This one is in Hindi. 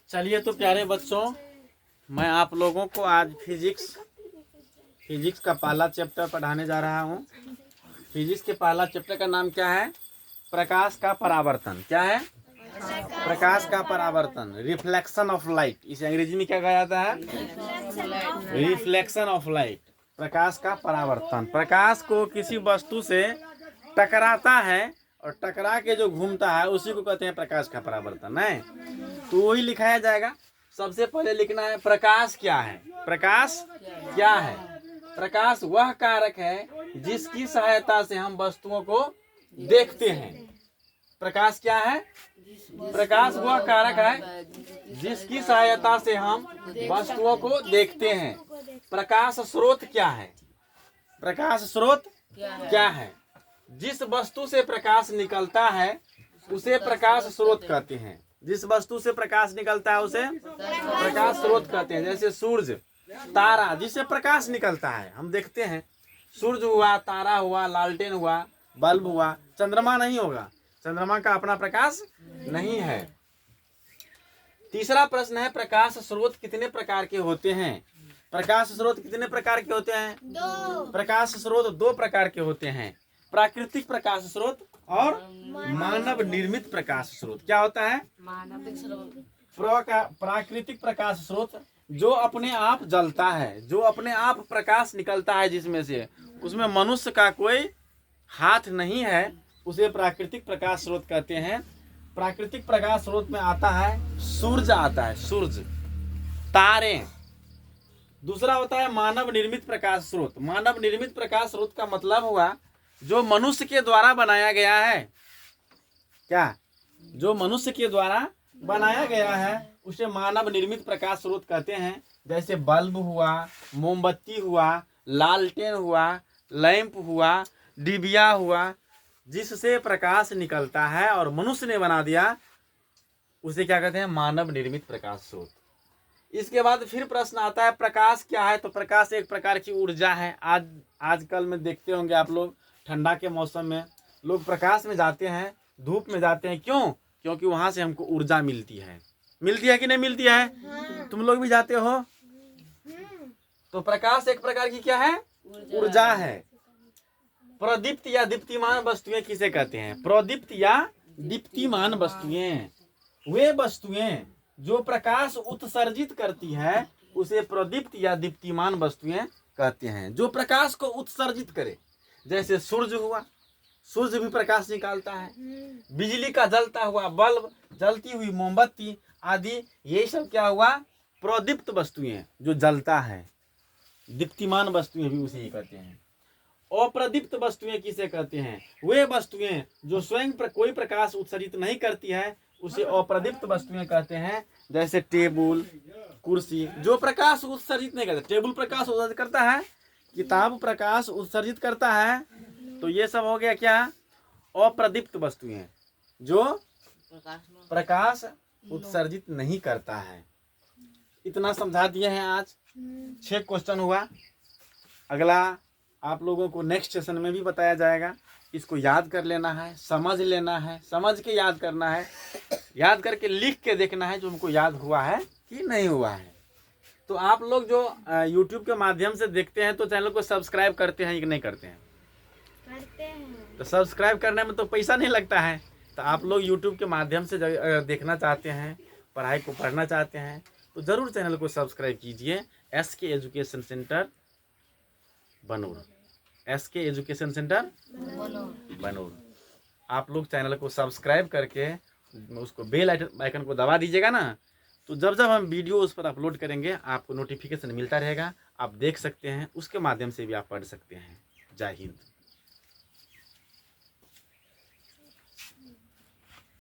चलिए तो प्यारे बच्चों, मैं आप लोगों को आज फिजिक्स का पहला चैप्टर पढ़ाने जा रहा हूँ। फिजिक्स के पहला चैप्टर का नाम क्या है? प्रकाश का परावर्तन। क्या है? प्रकाश का परावर्तन, रिफ्लेक्शन ऑफ लाइट। इसे अंग्रेजी में क्या कहा जाता है? रिफ्लेक्शन ऑफ लाइट, प्रकाश का परावर्तन। प्रकाश को किसी वस्तु से टकराता है और टकरा के जो घूमता है उसी को कहते हैं प्रकाश का परावर्तन है। तो वही लिखाया जाएगा। सबसे पहले लिखना है प्रकाश क्या है। प्रकाश क्या है? प्रकाश वह कारक है जिसकी सहायता से हम वस्तुओं को देखते हैं। प्रकाश क्या है? प्रकाश वह कारक है जिसकी सहायता से हम वस्तुओं को देखते हैं। प्रकाश स्रोत क्या है? प्रकाश स्रोत क्या है? जिस वस्तु से प्रकाश निकलता है उसे प्रकाश स्रोत कहते हैं। जिस वस्तु से प्रकाश निकलता है उसे प्रकाश स्रोत कहते हैं। जैसे सूरज, तारा, जिससे प्रकाश निकलता है हम देखते हैं। सूरज हुआ, तारा हुआ, लालटेन हुआ, बल्ब हुआ। चंद्रमा नहीं होगा, चंद्रमा का अपना प्रकाश नहीं है। तीसरा प्रश्न है प्रकाश स्रोत कितने प्रकार के होते हैं? प्रकाश स्रोत कितने प्रकार के होते हैं? दो। प्रकाश स्रोत दो प्रकार के होते हैं, प्राकृतिक प्रकाश स्रोत और मानव निर्मित प्रकाश स्रोत। क्या होता है? प्राकृतिक प्रकाश स्रोत जो अपने आप जलता है, जो अपने आप प्रकाश निकलता है जिसमें से, उसमें मनुष्य का कोई हाथ नहीं है, उसे प्राकृतिक प्रकाश स्रोत कहते हैं। प्राकृतिक प्रकाश स्रोत में आता है सूरज, आता है सूरज, तारे। दूसरा होता है मानव निर्मित प्रकाश स्रोत। मानव निर्मित प्रकाश स्रोत का मतलब हुआ जो मनुष्य के द्वारा बनाया गया है। क्या? जो मनुष्य के द्वारा बनाया गया है उसे मानव निर्मित प्रकाश स्रोत कहते हैं। जैसे बल्ब हुआ, मोमबत्ती हुआ, लालटेन हुआ, लैंप हुआ, डिबिया हुआ, जिससे प्रकाश निकलता है और मनुष्य ने बना दिया, उसे क्या कहते हैं? मानव निर्मित प्रकाश स्रोत। इसके बाद फिर प्रश्न आता है प्रकाश क्या है? तो प्रकाश एक प्रकार की ऊर्जा है। आजकल में देखते होंगे आप लोग, ठंडा के मौसम में लोग प्रकाश में जाते हैं, धूप में जाते हैं। क्यों? क्योंकि वहां से हमको ऊर्जा मिलती है। मिलती है कि नहीं मिलती है? हाँ। तुम लोग भी जाते हो। तो प्रकाश एक प्रकार की क्या है? ऊर्जा है। प्रदीप्त या दीप्तिमान वस्तुएं किसे कहते हैं? प्रदीप्त या दीप्तिमान वस्तुएं वे वस्तुएं जो प्रकाश उत्सर्जित करती है उसे प्रदीप्त या दीप्तिमान वस्तुएं कहते हैं। जो प्रकाश को उत्सर्जित करे, जैसे सूरज हुआ, सूरज भी प्रकाश निकालता है। बिजली का जलता हुआ बल्ब, जलती हुई मोमबत्ती आदि, ये सब क्या हुआ? प्रदीप्त वस्तुएं जो जलता है। दीप्तिमान वस्तुएं भी उसे ही कहते हैं। अप्रदीप्त वस्तुएं किसे कहते हैं? वे वस्तुएं जो स्वयं कोई प्रकाश उत्सर्जित नहीं करती है उसे अप्रदीप्त वस्तुएं कहते हैं। जैसे टेबुल, कुर्सी, जो प्रकाश उत्सर्जित नहीं करता। टेबुल प्रकाश उत्सर्जित करता है, किताब प्रकाश उत्सर्जित करता है। तो ये सब हो गया क्या? अप्रदीप्त वस्तुएं जो प्रकाश उत्सर्जित नहीं करता है। इतना समझा दिए हैं आज। 6 क्वेश्चन हुआ। अगला आप लोगों को नेक्स्ट सेशन में भी बताया जाएगा। इसको याद कर लेना है, समझ लेना है, समझ के याद करना है, याद करके लिख के देखना है जो हमको याद हुआ है कि नहीं हुआ है। तो आप लोग जो YouTube के माध्यम से देखते हैं तो चैनल को सब्सक्राइब करते हैं कि नहीं करते हैं? करते हैं। तो सब्सक्राइब करने में तो पैसा नहीं लगता है। तो आप लोग YouTube के माध्यम से देखना चाहते हैं, पढ़ाई को पढ़ना चाहते हैं तो ज़रूर चैनल को सब्सक्राइब कीजिए। SK education centre Banur, SK education centre Banur. आप लोग चैनल को सब्सक्राइब करके उसको बेल आइकन को दबा दीजिएगा ना, तो जब जब हम वीडियो उस पर अपलोड करेंगे आपको नोटिफिकेशन मिलता रहेगा। आप देख सकते हैं, उसके माध्यम से भी आप पढ़ सकते हैं। जय हिंद।